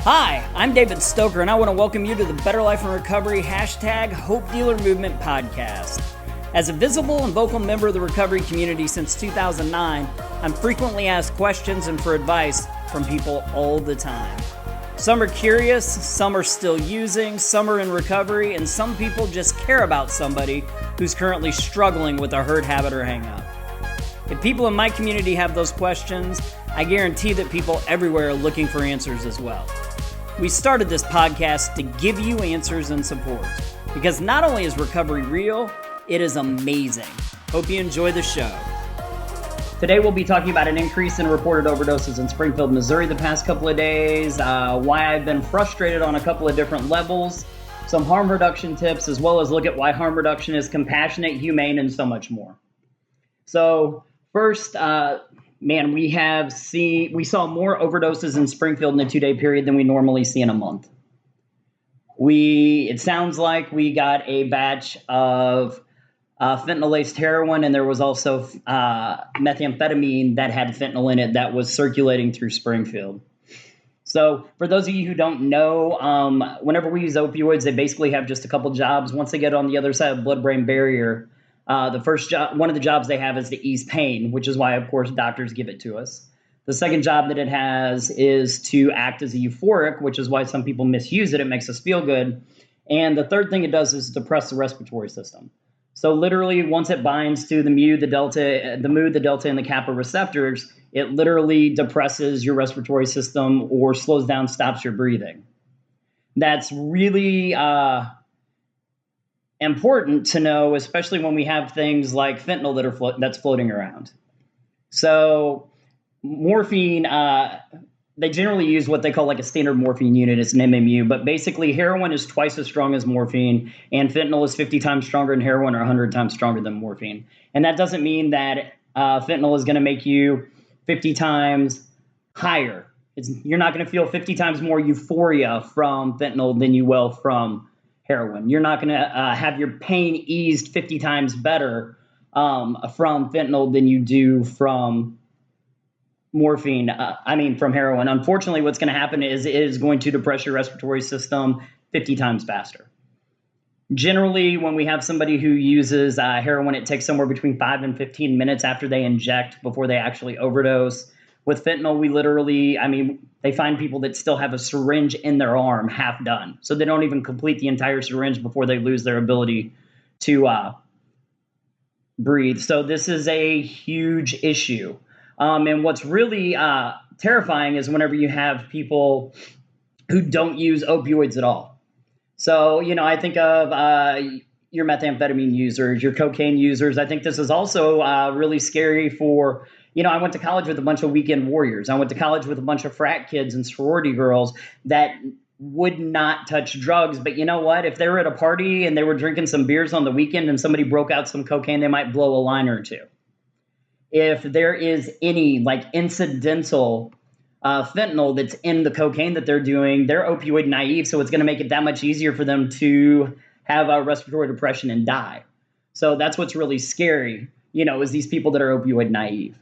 Hi, I'm David Stoker, and I want to welcome you to the Better Life and Recovery #Hopedealer Movement Podcast. As a visible and vocal member of the recovery community since 2009, I'm frequently asked questions and for advice from people all the time. Some are curious, some are still using, some are in recovery, and some people just care about somebody who's currently struggling with a hurt habit or hang-up. If people in my community have those questions, I guarantee that people everywhere are looking for answers as well. We started this podcast to give you answers and support, because not only is recovery real, it is amazing. Hope you enjoy the show. Today we'll be talking about an increase in reported overdoses in Springfield, Missouri the past couple of days, why I've been frustrated on a couple of different levels, some harm reduction tips, as well as look at why harm reduction is compassionate, humane, and so much more. So first, we saw more overdoses in Springfield in a 2-day period than we normally see in a month. It sounds like we got a batch of fentanyl-laced heroin, and there was also methamphetamine that had fentanyl in it that was circulating through Springfield. So for those of you who don't know, whenever we use opioids, they basically have just a couple jobs. Once they get on the other side of the blood-brain barrier, the first job, one of the jobs they have is to ease pain, which is why, of course, doctors give it to us. The second job that it has is to act as a euphoric, which is why some people misuse it. It makes us feel good. And the third thing it does is depress the respiratory system. So literally, once it binds to the mu, the delta, and the kappa receptors, it literally depresses your respiratory system or slows down, stops your breathing. That's really important to know, especially when we have things like fentanyl that's floating around. So morphine, they generally use what they call like a standard morphine unit. It's an MMU, but basically heroin is twice as strong as morphine, and fentanyl is 50 times stronger than heroin or 100 times stronger than morphine. And that doesn't mean that fentanyl is going to make you 50 times higher. You're not going to feel 50 times more euphoria from fentanyl than you will from heroin. You're not going to have your pain eased 50 times better from fentanyl than you do from from heroin. Unfortunately, what's going to happen is it is going to depress your respiratory system 50 times faster. Generally, when we have somebody who uses heroin, it takes somewhere between 5 and 15 minutes after they inject before they actually overdose. With fentanyl, they find people that still have a syringe in their arm half done. So they don't even complete the entire syringe before they lose their ability to breathe. So this is a huge issue. And what's really terrifying is whenever you have people who don't use opioids at all. So, I think of your methamphetamine users, your cocaine users. I think this is also really scary for, I went to college with a bunch of weekend warriors. I went to college with a bunch of frat kids and sorority girls that would not touch drugs. But you know what? If they were at a party and they were drinking some beers on the weekend and somebody broke out some cocaine, they might blow a line or two. If there is any incidental fentanyl that's in the cocaine that they're doing, they're opioid-naive, so it's going to make it that much easier for them to have a respiratory depression and die. So that's what's really scary, is these people that are opioid-naive.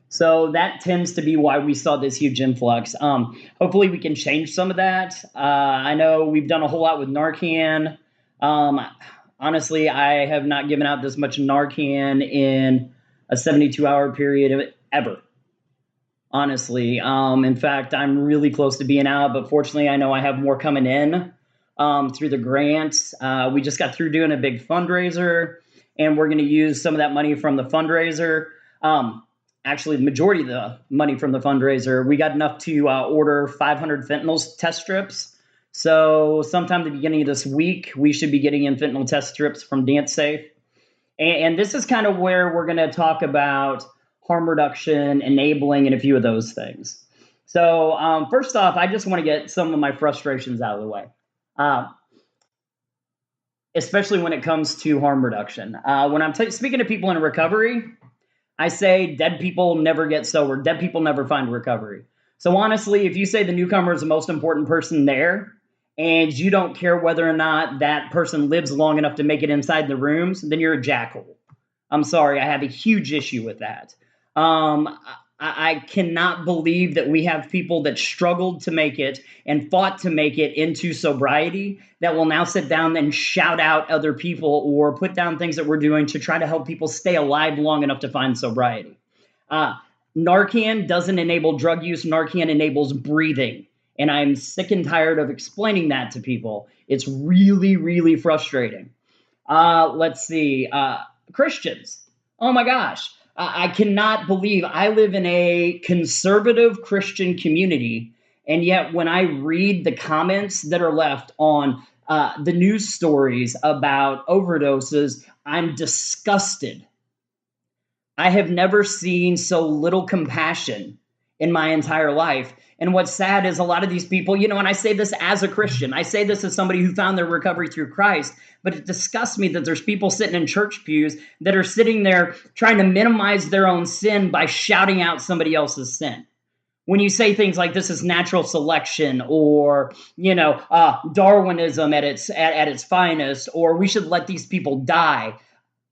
So that tends to be why we saw this huge influx. Hopefully we can change some of that. I know we've done a whole lot with Narcan. Honestly, I have not given out this much Narcan in a 72-hour period ever. Honestly. In fact, I'm really close to being out, but fortunately, I know I have more coming in through the grants. We just got through doing a big fundraiser, and we're going to use some of that money from the fundraiser. Actually, the majority of the money from the fundraiser, we got enough to order 500 fentanyl test strips. So sometime at the beginning of this week, we should be getting in fentanyl test strips from Dance Safe. And this is kind of where we're going to talk about harm reduction, enabling, and a few of those things. So first off, I just want to get some of my frustrations out of the way, especially when it comes to harm reduction. When I'm speaking to people in recovery, I say dead people never get sober. Dead people never find recovery. So honestly, if you say the newcomer is the most important person there, and you don't care whether or not that person lives long enough to make it inside the rooms, then you're a jackhole. I'm sorry, I have a huge issue with that. I cannot believe that we have people that struggled to make it and fought to make it into sobriety that will now sit down and shout out other people or put down things that we're doing to try to help people stay alive long enough to find sobriety. Narcan doesn't enable drug use. Narcan enables breathing. And I'm sick and tired of explaining that to people. It's really, really frustrating. Let's see. Christians. Oh my gosh. I cannot believe I live in a conservative Christian community. And yet when I read the comments that are left on the news stories about overdoses, I'm disgusted. I have never seen so little compassion in my entire life. And what's sad is a lot of these people, and I say this as a Christian, I say this as somebody who found their recovery through Christ, but it disgusts me that there's people sitting in church pews that are sitting there trying to minimize their own sin by shouting out somebody else's sin. When you say things like this is natural selection or, Darwinism at its finest, or we should let these people die,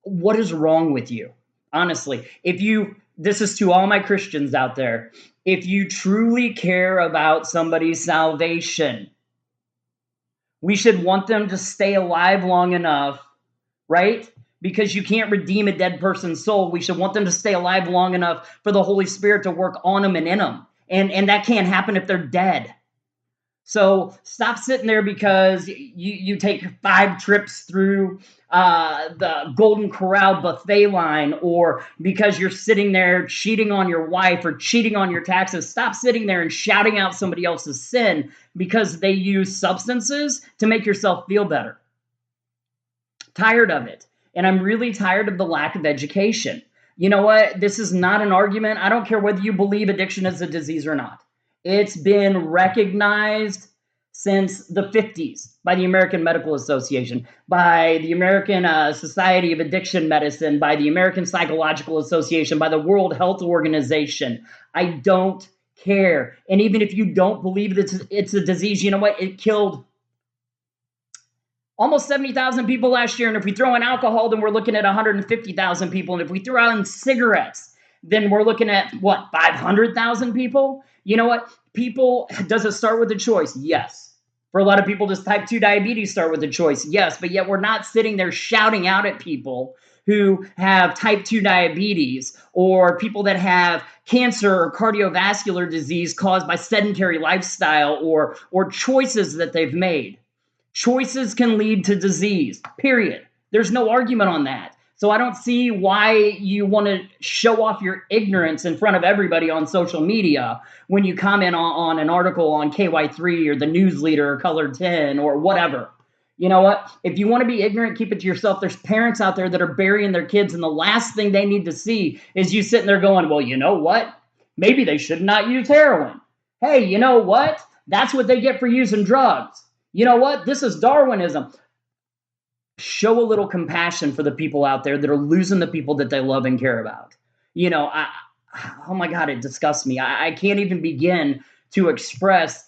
what is wrong with you? Honestly, this is to all my Christians out there, if you truly care about somebody's salvation, we should want them to stay alive long enough, right? Because you can't redeem a dead person's soul. We should want them to stay alive long enough for the Holy Spirit to work on them and in them. And that can't happen if they're dead. So stop sitting there because you take 5 trips through the Golden Corral buffet line, or because you're sitting there cheating on your wife or cheating on your taxes. Stop sitting there and shouting out somebody else's sin because they use substances to make yourself feel better. Tired of it. And I'm really tired of the lack of education. You know what? This is not an argument. I don't care whether you believe addiction is a disease or not. It's been recognized since the 50s by the American Medical Association, by the American Society of Addiction Medicine, by the American Psychological Association, by the World Health Organization. I don't care. And even if you don't believe that it's a disease, you know what? It killed almost 70,000 people last year. And if we throw in alcohol, then we're looking at 150,000 people. And if we throw in cigarettes, then we're looking at, 500,000 people? You know what? Does it start with a choice? Yes. For a lot of people, does type 2 diabetes start with a choice? Yes. But yet we're not sitting there shouting out at people who have type 2 diabetes or people that have cancer or cardiovascular disease caused by sedentary lifestyle or choices that they've made. Choices can lead to disease, period. There's no argument on that. So I don't see why you want to show off your ignorance in front of everybody on social media when you comment on an article on KY3 or the News Leader or Color 10 or whatever. You know what? If you want to be ignorant, keep it to yourself. There's parents out there that are burying their kids, and the last thing they need to see is you sitting there going, well, you know what? Maybe they should not use heroin. Hey, you know what? That's what they get for using drugs. You know what? This is Darwinism. Show a little compassion for the people out there that are losing the people that they love and care about. Oh my God, it disgusts me. I can't even begin to express,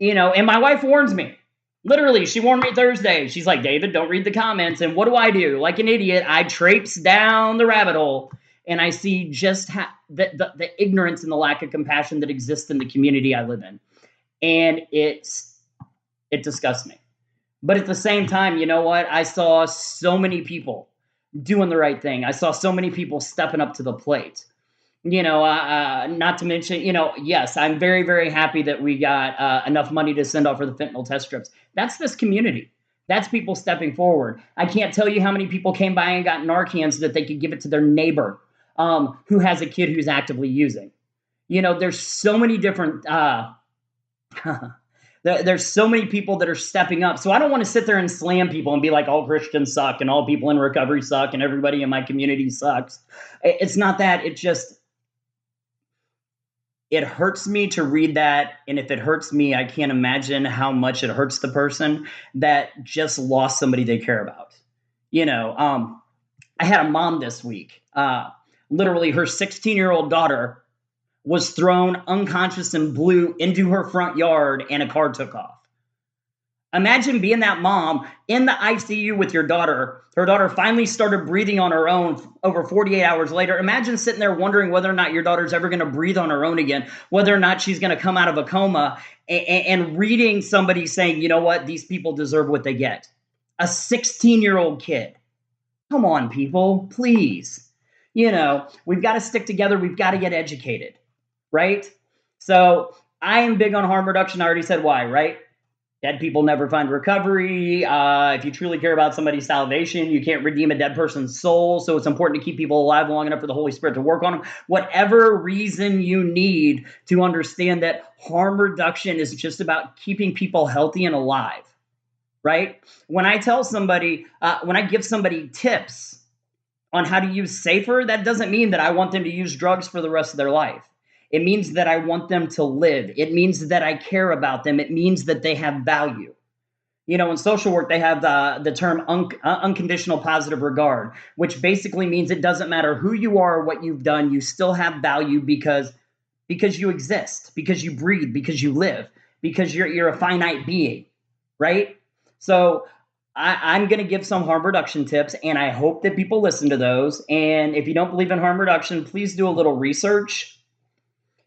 and my wife warns me. Literally, she warned me Thursday. She's like, David, don't read the comments. And what do? Like an idiot, I traipse down the rabbit hole and I see just the ignorance and the lack of compassion that exists in the community I live in. And it disgusts me. But at the same time, you know what? I saw so many people doing the right thing. I saw so many people stepping up to the plate. Not to mention, yes, I'm very, very happy that we got enough money to send off for the fentanyl test strips. That's this community. That's people stepping forward. I can't tell you how many people came by and got Narcan so that they could give it to their neighbor who has a kid who's actively using. There's so many different... There's so many people that are stepping up. So I don't want to sit there and slam people and be like, all Christians suck and all people in recovery suck and everybody in my community sucks. It's not that. It hurts me to read that. And if it hurts me, I can't imagine how much it hurts the person that just lost somebody they care about. I had a mom this week. Literally, her 16-year-old daughter was thrown unconscious and blue into her front yard and a car took off. Imagine being that mom in the ICU with your daughter. Her daughter finally started breathing on her own over 48 hours later. Imagine sitting there wondering whether or not your daughter's ever going to breathe on her own again, whether or not she's going to come out of a coma, and reading somebody saying, you know what, these people deserve what they get. A 16-year-old kid. Come on, people, please. We've got to stick together. We've got to get educated, right? So I am big on harm reduction. I already said why, right? Dead people never find recovery. If you truly care about somebody's salvation, you can't redeem a dead person's soul. So it's important to keep people alive long enough for the Holy Spirit to work on them. Whatever reason you need to understand that harm reduction is just about keeping people healthy and alive, right? When I tell somebody, when I give somebody tips on how to use safer, that doesn't mean that I want them to use drugs for the rest of their life. It means that I want them to live. It means that I care about them. It means that they have value. In social work, they have the term unconditional positive regard, which basically means it doesn't matter who you are or what you've done, you still have value because you exist, because you breathe, because you live, because you're a finite being, right? So I'm going to give some harm reduction tips, and I hope that people listen to those. And if you don't believe in harm reduction, please do a little research.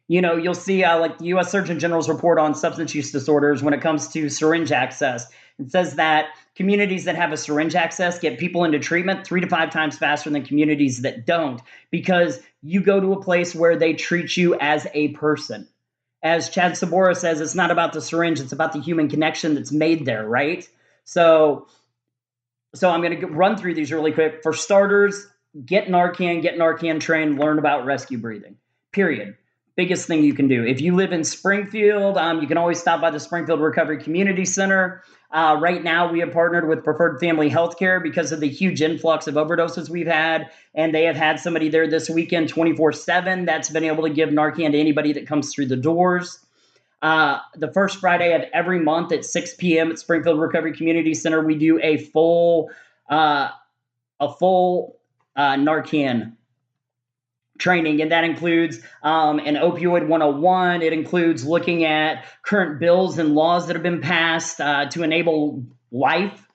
You'll see like the U.S. Surgeon General's report on substance use disorders when it comes to syringe access. It says that communities that have a syringe access get people into treatment 3 to 5 times faster than communities that don't, because you go to a place where they treat you as a person. As Chad Sabora says, it's not about the syringe, it's about the human connection that's made there, right? So I'm going to run through these really quick. For starters, get Narcan trained, learn about rescue breathing, period. Biggest thing you can do. If you live in Springfield, you can always stop by the Springfield Recovery Community Center. Right now, we have partnered with Preferred Family Healthcare because of the huge influx of overdoses we've had. And they have had somebody there this weekend 24/7 that's been able to give Narcan to anybody that comes through the doors. The first Friday of every month at 6 p.m. at Springfield Recovery Community Center, we do a full Narcan training, and that includes an opioid 101. It includes looking at current bills and laws that have been passed to enable life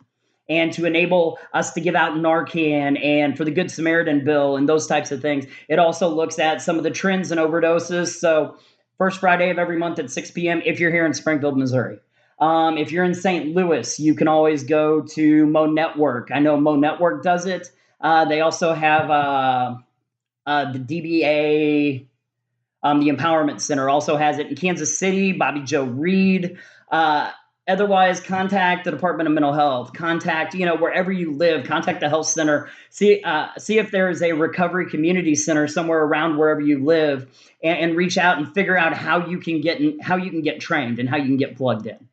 and to enable us to give out Narcan, and for the Good Samaritan bill and those types of things. It also looks at some of the trends in overdoses. So first Friday of every month at 6 p.m. if you're here in Springfield, Missouri. If you're in St. Louis, you can always go to Mo Network. I know Mo Network does it. They also have the DBA, the Empowerment Center also has it in Kansas City. Bobby Joe Reed. Otherwise, contact the Department of Mental Health. Contact, wherever you live, contact the health center. See if there is a recovery community center somewhere around wherever you live, and reach out and figure out how you can get trained and how you can get plugged in.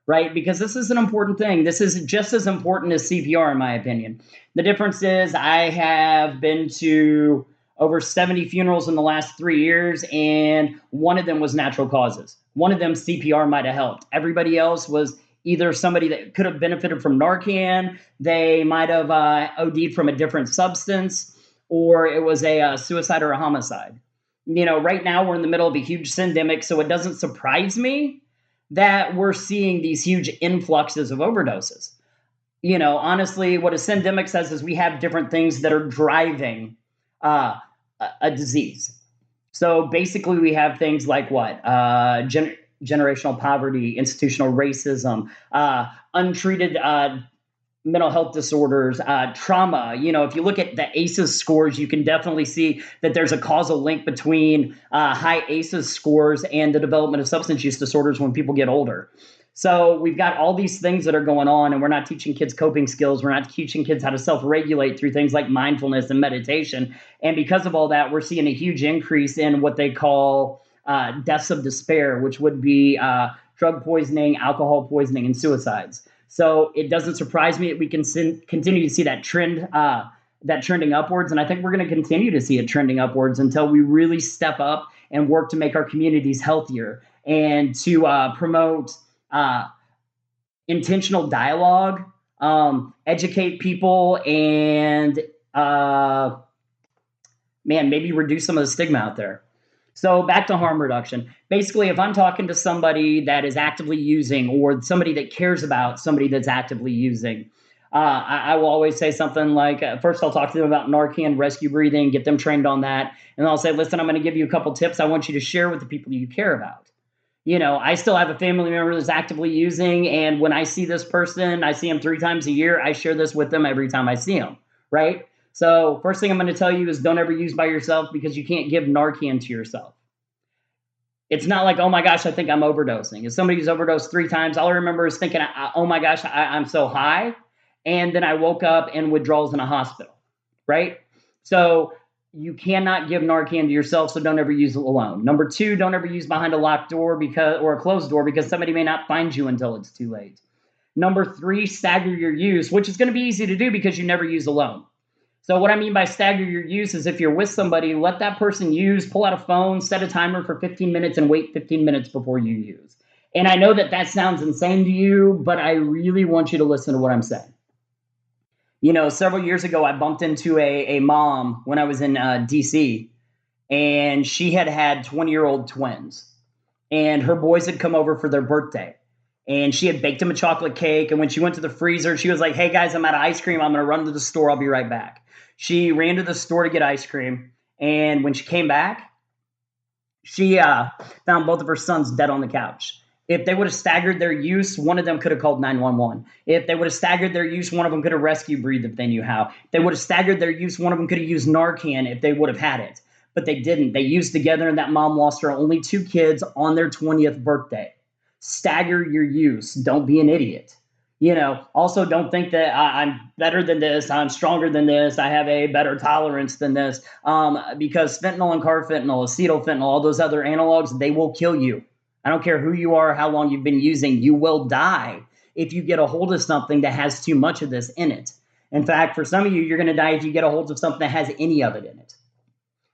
Right? Because this is an important thing. This is just as important as CPR, in my opinion. The difference is I have been to over 70 funerals in the last 3 years, and one of them was natural causes. One of them, CPR might have helped. Everybody else was either somebody that could have benefited from Narcan, they might have OD'd from a different substance, or it was a suicide or a homicide. Right now we're in the middle of a huge syndemic, so it doesn't surprise me that we're seeing these huge influxes of overdoses. Honestly, what a syndemic says is we have different things that are driving a disease. So basically we have things like what? Generational poverty, institutional racism, untreated mental health disorders, trauma. If you look at the ACEs scores, you can definitely see that there's a causal link between high ACEs scores and the development of substance use disorders when people get older. So we've got all these things that are going on, and we're not teaching kids coping skills. We're not teaching kids how to self-regulate through things like mindfulness and meditation. And because of all that, we're seeing a huge increase in what they call deaths of despair, which would be drug poisoning, alcohol poisoning, and suicides. So it doesn't surprise me that we can continue to see that trend, that trending upwards. And I think we're going to continue to see it trending upwards until we really step up and work to make our communities healthier and to promote intentional dialogue, educate people, and maybe reduce some of the stigma out there. So back to harm reduction. Basically, if I'm talking to somebody that is actively using or somebody that cares about somebody that's actively using, I will always say something like, first I'll talk to them about Narcan, rescue breathing, get them trained on that. And I'll say, listen, I'm going to give you a couple tips I want you to share with the people you care about. I still have a family member that's actively using. And when I see this person, I see them 3 times a year. I share this with them every time I see them. Right. So first thing I'm going to tell you is don't ever use by yourself because you can't give Narcan to yourself. It's not like, oh my gosh, I think I'm overdosing. If somebody's overdosed 3 times, all I remember is thinking, oh my gosh, I'm so high. And then I woke up in withdrawals in a hospital. Right. So you cannot give Narcan to yourself, so don't ever use it alone. Number 2, don't ever use behind a locked door or a closed door because somebody may not find you until it's too late. Number 3, stagger your use, which is going to be easy to do because you never use alone. So what I mean by stagger your use is if you're with somebody, let that person use, pull out a phone, set a timer for 15 minutes and wait 15 minutes before you use. And I know that sounds insane to you, but I really want you to listen to what I'm saying. Several years ago, I bumped into a mom when I was in DC, and she had 20-year-old twins, and her boys had come over for their birthday, and she had baked them a chocolate cake. And when she went to the freezer, she was like, hey guys, I'm out of ice cream. I'm going to run to the store. I'll be right back. She ran to the store to get ice cream. And when she came back, she found both of her sons dead on the couch. If they would have staggered their use, one of them could have called 911. If they would have staggered their use, one of them could have rescue breathed if they knew how. If they would have staggered their use, one of them could have used Narcan if they would have had it. But they didn't. They used together, and that mom lost her only 2 kids on their 20th birthday. Stagger your use. Don't be an idiot. Also don't think that I'm better than this. I'm stronger than this. I have a better tolerance than this. Because fentanyl and carfentanil, acetyl-fentanyl, all those other analogs, they will kill you. I don't care who you are, how long you've been using. You will die if you get a hold of something that has too much of this in it. In fact, for some of you, you're going to die if you get a hold of something that has any of it in it.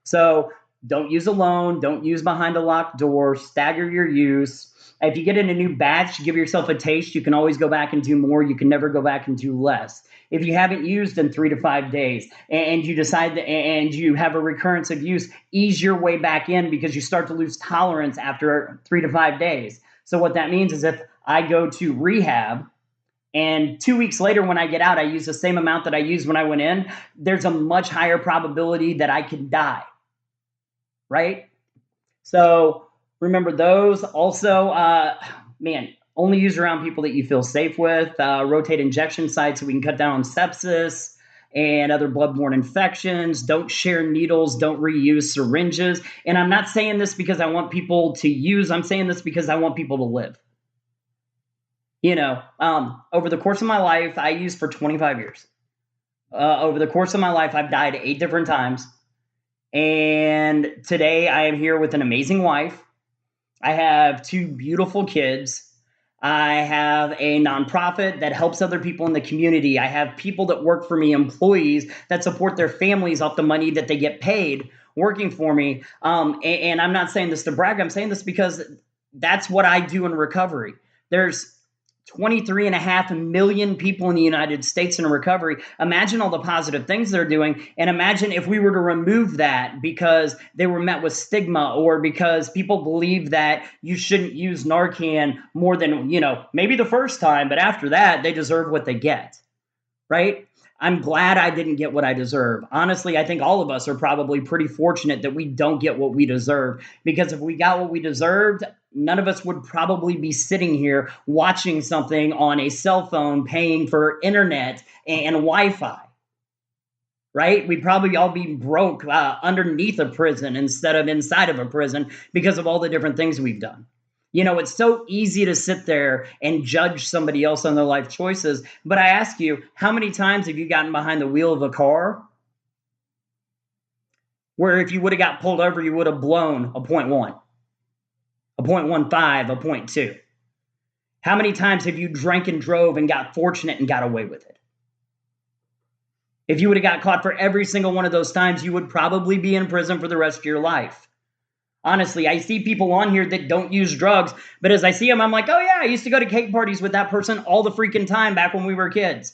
So don't use alone. Don't use behind a locked door. Stagger your use. If you get in a new batch, give yourself a taste. You can always go back and do more. You can never go back and do less. If you haven't used in 3 to 5 days and you decide that, and you have a recurrence of use, ease your way back in because you start to lose tolerance after 3 to 5 days. So what that means is if I go to rehab and 2 weeks later when I get out, I use the same amount that I used when I went in, there's a much higher probability that I can die. Right? So remember those. Also, only use around people that you feel safe with. Rotate injection sites so we can cut down on sepsis and other bloodborne infections. Don't share needles. Don't reuse syringes. And I'm not saying this because I want people to use. I'm saying this because I want people to live. Over the course of my life, I used for 25 years. Over the course of my life, I've died 8 different times. And today I am here with an amazing wife. I have 2 beautiful kids. I have a nonprofit that helps other people in the community. I have people that work for me, employees that support their families off the money that they get paid working for me. And I'm not saying this to brag. I'm saying this because that's what I do in recovery. There's 23.5 million people in the United States in recovery. Imagine all the positive things they're doing. And imagine if we were to remove that because they were met with stigma or because people believe that you shouldn't use Narcan more than, maybe the first time, but after that, they deserve what they get. Right? I'm glad I didn't get what I deserve. Honestly, I think all of us are probably pretty fortunate that we don't get what we deserve, because if we got what we deserved, none of us would probably be sitting here watching something on a cell phone, paying for internet and Wi-Fi. Right? We'd probably all be broke underneath a prison instead of inside of a prison because of all the different things we've done. It's so easy to sit there and judge somebody else on their life choices. But I ask you, how many times have you gotten behind the wheel of a car where if you would have got pulled over, you would have blown a 0.1, a 0.15, a 0.2? How many times have you drank and drove and got fortunate and got away with it? If you would have got caught for every single one of those times, you would probably be in prison for the rest of your life. Honestly, I see people on here that don't use drugs, but as I see them, I'm like, oh yeah, I used to go to cake parties with that person all the freaking time back when we were kids.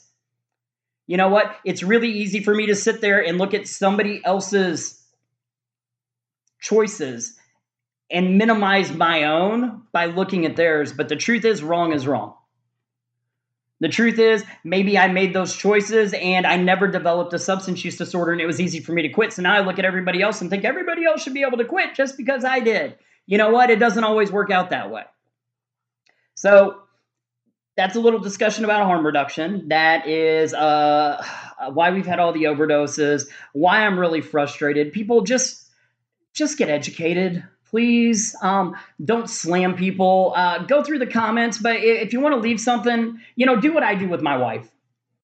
You know what? It's really easy for me to sit there and look at somebody else's choices and minimize my own by looking at theirs. But the truth is, wrong is wrong. The truth is, maybe I made those choices and I never developed a substance use disorder and it was easy for me to quit. So now I look at everybody else and think everybody else should be able to quit just because I did. You know what? It doesn't always work out that way. So that's a little discussion about harm reduction. That is why we've had all the overdoses, why I'm really frustrated. People just get educated. Please don't slam people. Go through the comments, but if you want to leave something, do what I do with my wife.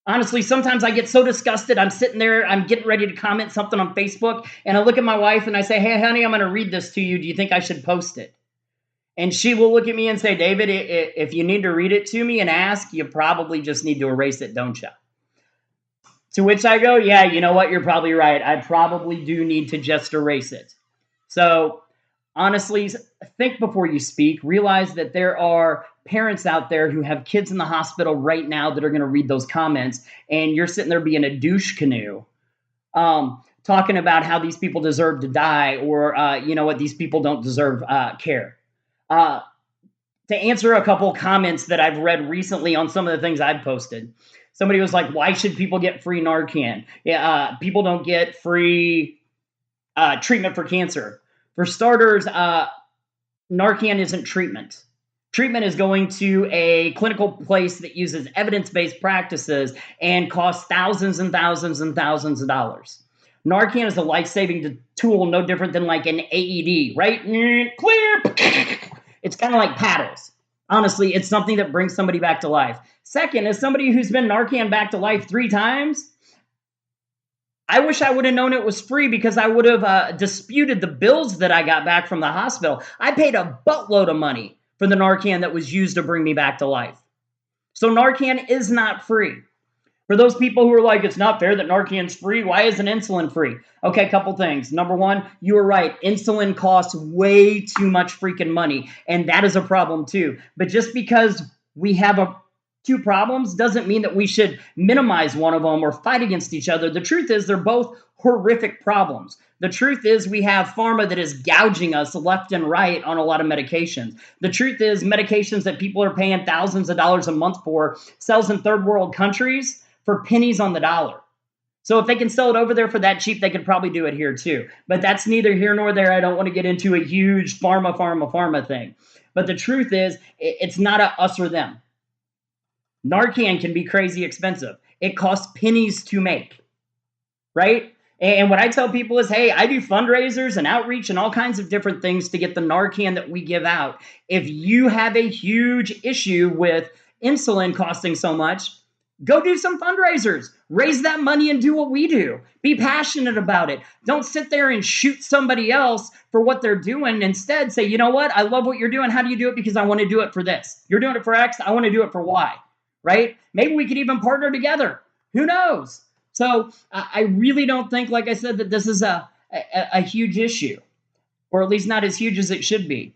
Honestly, sometimes I get so disgusted. I'm sitting there, I'm getting ready to comment something on Facebook, and I look at my wife and I say, hey, honey, I'm going to read this to you. Do you think I should post it? And she will look at me and say, David, if you need to read it to me and ask, you probably just need to erase it, don't you? To which I go, yeah, you know what? You're probably right. I probably do need to just erase it. So honestly, think before you speak. Realize that there are parents out there who have kids in the hospital right now that are going to read those comments, and you're sitting there being a douche canoe, talking about how these people deserve to die, or what, these people don't deserve care. To answer a couple comments that I've read recently on some of the things I've posted, somebody was like, why should people get free Narcan? People don't get free treatment for cancer. For starters, Narcan isn't treatment. Treatment is going to a clinical place that uses evidence-based practices and costs thousands and thousands and thousands of dollars. Narcan is a life-saving tool, no different than like an AED, right? Clear. It's kind of like paddles. Honestly, it's something that brings somebody back to life. Second, as somebody who's been Narcan back to life 3 times, I wish I would have known it was free, because I would have disputed the bills that I got back from the hospital. I paid a buttload of money for the Narcan that was used to bring me back to life. So Narcan is not free. For those people who are like, it's not fair that Narcan's free, why isn't insulin free? Okay, couple things. Number one, you were right. Insulin costs way too much freaking money, and that is a problem too. But just because we have 2 problems doesn't mean that we should minimize one of them or fight against each other. The truth is, they're both horrific problems. The truth is, we have pharma that is gouging us left and right on a lot of medications. The truth is, medications that people are paying thousands of dollars a month for sells in third world countries for pennies on the dollar. So if they can sell it over there for that cheap, they could probably do it here too. But that's neither here nor there. I don't want to get into a huge pharma thing. But the truth is, it's not a us or them. Narcan can be crazy expensive. It costs pennies to make, right? And what I tell people is, hey, I do fundraisers and outreach and all kinds of different things to get the Narcan that we give out. If you have a huge issue with insulin costing so much, go do some fundraisers. Raise that money and do what we do. Be passionate about it. Don't sit there and shoot somebody else for what they're doing. Instead, say, you know what? I love what you're doing. How do you do it? Because I want to do it for this. You're doing it for X. I want to do it for Y, right? Maybe we could even partner together. Who knows? So I really don't think, like I said, that this is a huge issue, or at least not as huge as it should be.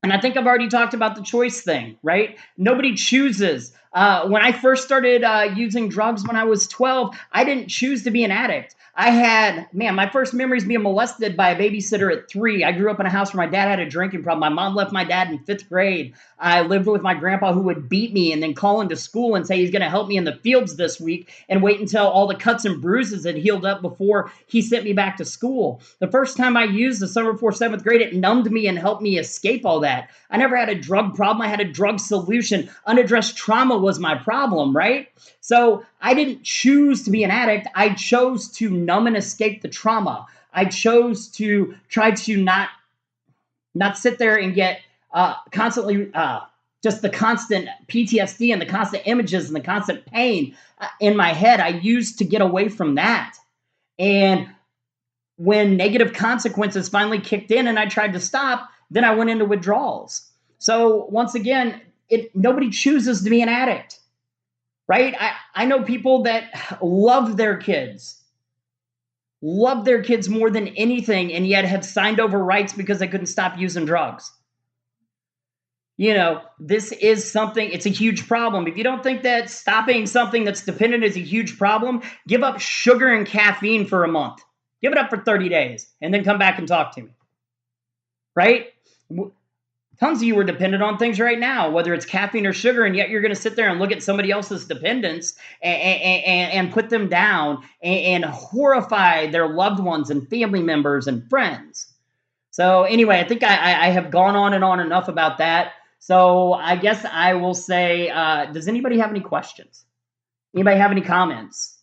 And I think I've already talked about the choice thing, right? Nobody chooses. When I first started using drugs when I was 12, I didn't choose to be an addict. My first memory is being molested by a babysitter at 3. I grew up in a house where my dad had a drinking problem. My mom left my dad in 5th grade. I lived with my grandpa, who would beat me and then call into school and say he's going to help me in the fields this week and wait until all the cuts and bruises had healed up before he sent me back to school. The first time I used the summer before 7th grade, it numbed me and helped me escape all that. I never had a drug problem. I had a drug solution. Unaddressed trauma was my problem, right? So I didn't choose to be an addict. I chose to numb and escape the trauma. I chose to try to not sit there and get constantly just the constant PTSD and the constant images and the constant pain in my head. I used to get away from that. And when negative consequences finally kicked in and I tried to stop, then I went into withdrawals. So once again, nobody chooses to be an addict, right? I know people that love their kids more than anything, and yet have signed over rights because they couldn't stop using drugs. This is something, it's a huge problem. If you don't think that stopping something that's dependent is a huge problem, give up sugar and caffeine for a month. Give it up for 30 days and then come back and talk to me, right? Tons of you are dependent on things right now, whether it's caffeine or sugar, and yet you're going to sit there and look at somebody else's dependence and put them down and horrify their loved ones and family members and friends. So anyway, I think I have gone on and on enough about that. So I guess I will say, does anybody have any questions? Anybody have any comments?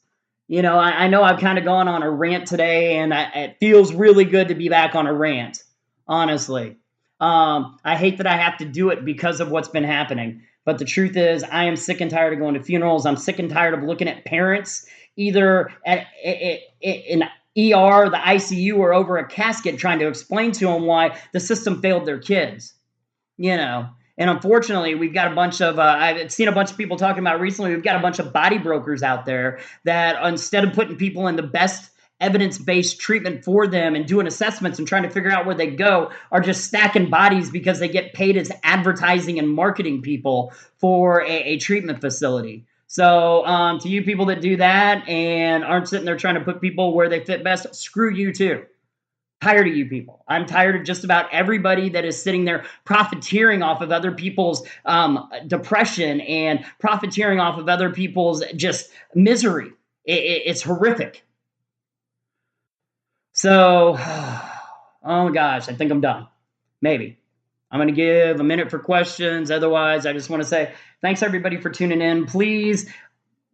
I know I've kind of gone on a rant today, and it feels really good to be back on a rant, honestly. I hate that I have to do it because of what's been happening. But the truth is, I am sick and tired of going to funerals. I'm sick and tired of looking at parents either in ER, the ICU, or over a casket trying to explain to them why the system failed their kids. And unfortunately, we've got a bunch of, I've seen a bunch of people talking about recently, we've got a bunch of body brokers out there that instead of putting people in the best evidence-based treatment for them and doing assessments and trying to figure out where they go, are just stacking bodies because they get paid as advertising and marketing people for a treatment facility. So to you people that do that and aren't sitting there trying to put people where they fit best, screw you too. Tired of you people. I'm tired of just about everybody that is sitting there profiteering off of other people's depression and profiteering off of other people's just misery. It's horrific. So, oh my gosh, I think I'm done. Maybe. I'm going to give a minute for questions. Otherwise, I just want to say thanks everybody for tuning in. Please,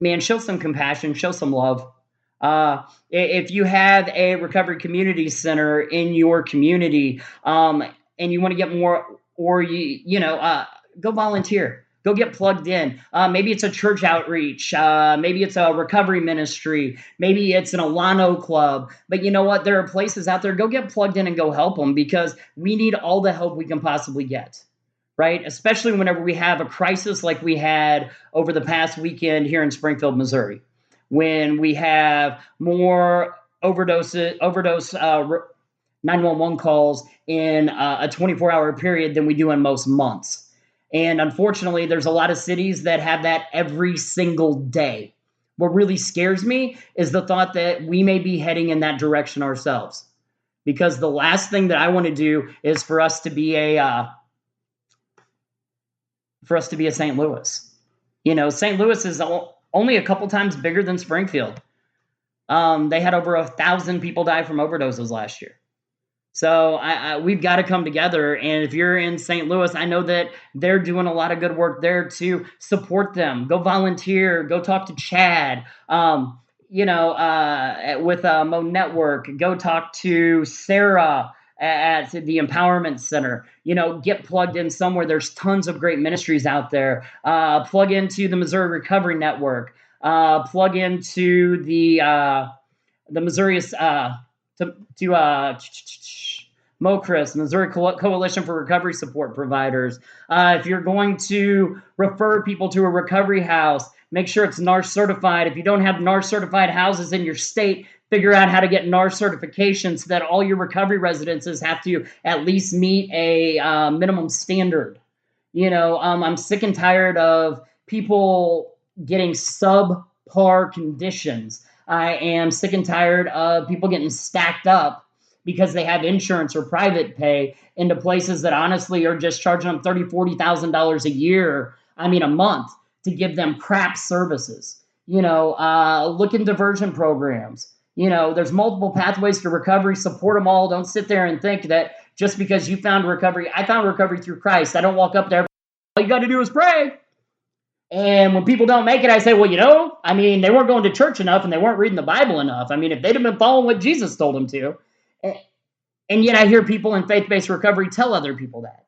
man, show some compassion, show some love. If you have a recovery community center in your community, and you want to get more, or go volunteer, go get plugged in. Maybe it's a church outreach. Maybe it's a recovery ministry. Maybe it's an Alano club. But you know what? There are places out there. Go get plugged in and go help them, because we need all the help we can possibly get. Right? Especially whenever we have a crisis like we had over the past weekend here in Springfield, Missouri, when we have more overdose 911 calls in a 24-hour period than we do in most months. And unfortunately, there's a lot of cities that have that every single day. What really scares me is the thought that we may be heading in that direction ourselves. Because the last thing that I want to do is for us to be a St. Louis. St. Louis is only a couple times bigger than Springfield. They had over 1,000 people die from overdoses last year. So we've got to come together. And if you're in St. Louis, I know that they're doing a lot of good work there to support them. Go volunteer. Go talk to Chad. With Mo Network. Go talk to Sarah at the Empowerment Center. Get plugged in somewhere. There's tons of great ministries out there. Plug into the Missouri Recovery Network. Plug into the Missouri MOCRIS, Missouri Coalition for Recovery Support Providers. If you're going to refer people to a recovery house, make sure it's NARS certified. If you don't have NARS certified houses in your state, figure out how to get NARS certification so that all your recovery residences have to at least meet a minimum standard. I'm sick and tired of people getting subpar conditions. I am sick and tired of people getting stacked up because they have insurance or private pay into places that honestly are just charging them $30,000, $40,000 a month to give them crap services. Look in diversion programs. There's multiple pathways to recovery. Support them all. Don't sit there and think that just because you found recovery, I found recovery through Christ. I don't walk up to everybody. All you got to do is pray. And when people don't make it, I say, well, they weren't going to church enough and they weren't reading the Bible enough. If they'd have been following what Jesus told them to. And yet I hear people in faith-based recovery tell other people that.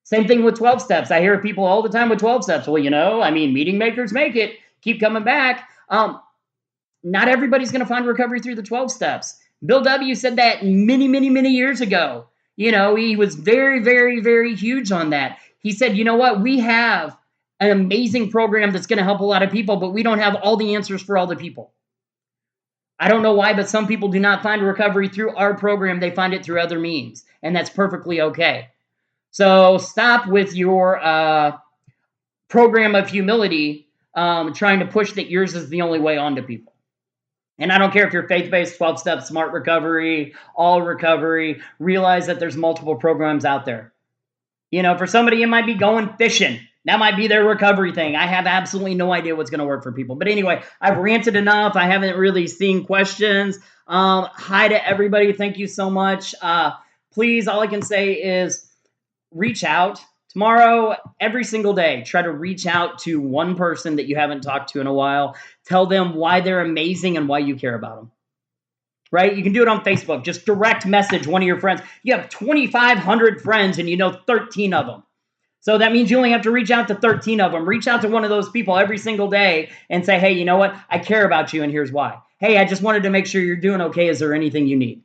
Same thing with 12 steps. I hear people all the time with 12 steps. Well, meeting makers make it. Keep coming back. Not everybody's going to find recovery through the 12 steps. Bill W. said that many, many, many years ago. He was very, very, very huge on that. He said, you know what? We have an amazing program that's going to help a lot of people, but we don't have all the answers for all the people. I don't know why, but some people do not find recovery through our program. They find it through other means, and that's perfectly okay. So stop with your program of humility, trying to push that yours is the only way onto people. And I don't care if you're faith-based, 12-step, smart recovery, all recovery, realize that there's multiple programs out there. For somebody, it might be going fishing. That might be their recovery thing. I have absolutely no idea what's going to work for people. But anyway, I've ranted enough. I haven't really seen questions. Hi to everybody. Thank you so much. Please, all I can say is reach out. Tomorrow, every single day, try to reach out to one person that you haven't talked to in a while. Tell them why they're amazing and why you care about them. Right? You can do it on Facebook. Just direct message one of your friends. You have 2,500 friends and you know 13 of them. So that means you only have to reach out to 13 of them. Reach out to one of those people every single day and say, hey, you know what? I care about you and here's why. Hey, I just wanted to make sure you're doing okay. Is there anything you need?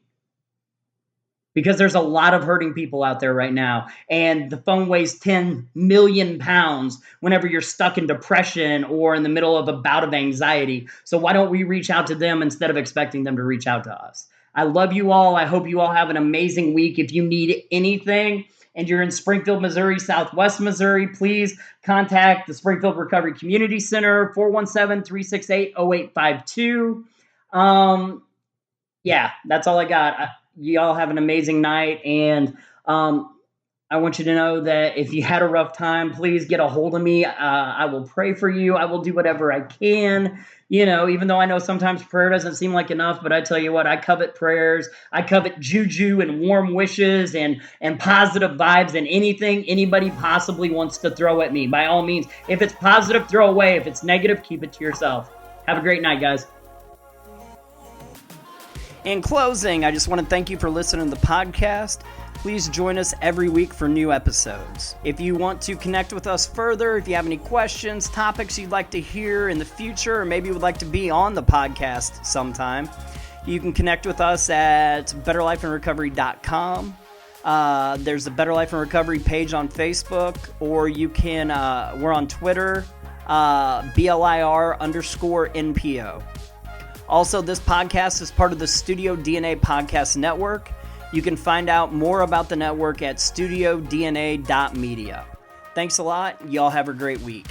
Because there's a lot of hurting people out there right now. And the phone weighs 10 million pounds whenever you're stuck in depression or in the middle of a bout of anxiety. So why don't we reach out to them instead of expecting them to reach out to us? I love you all. I hope you all have an amazing week. If you need anything and you're in Springfield, Missouri, Southwest Missouri, please contact the Springfield Recovery Community Center, 417-368-0852. Yeah, that's all I got. Y'all have an amazing night, and I want you to know that if you had a rough time, please get a hold of me. I will pray for you. I will do whatever I can, even though I know sometimes prayer doesn't seem like enough, but I tell you what, I covet prayers. I covet juju and warm wishes and positive vibes and anything anybody possibly wants to throw at me. By all means, if it's positive, throw away. If it's negative, keep it to yourself. Have a great night, guys. In closing, I just want to thank you for listening to the podcast. Please join us every week for new episodes. If you want to connect with us further, if you have any questions, topics you'd like to hear in the future, or maybe would like to be on the podcast sometime, you can connect with us at betterlifeandrecovery.com. There's the Better Life and Recovery page on Facebook, or you can, we're on Twitter, BLIR_NPO. Also, this podcast is part of the Studio DNA Podcast Network. You can find out more about the network at studiodna.media. Thanks a lot. Y'all have a great week.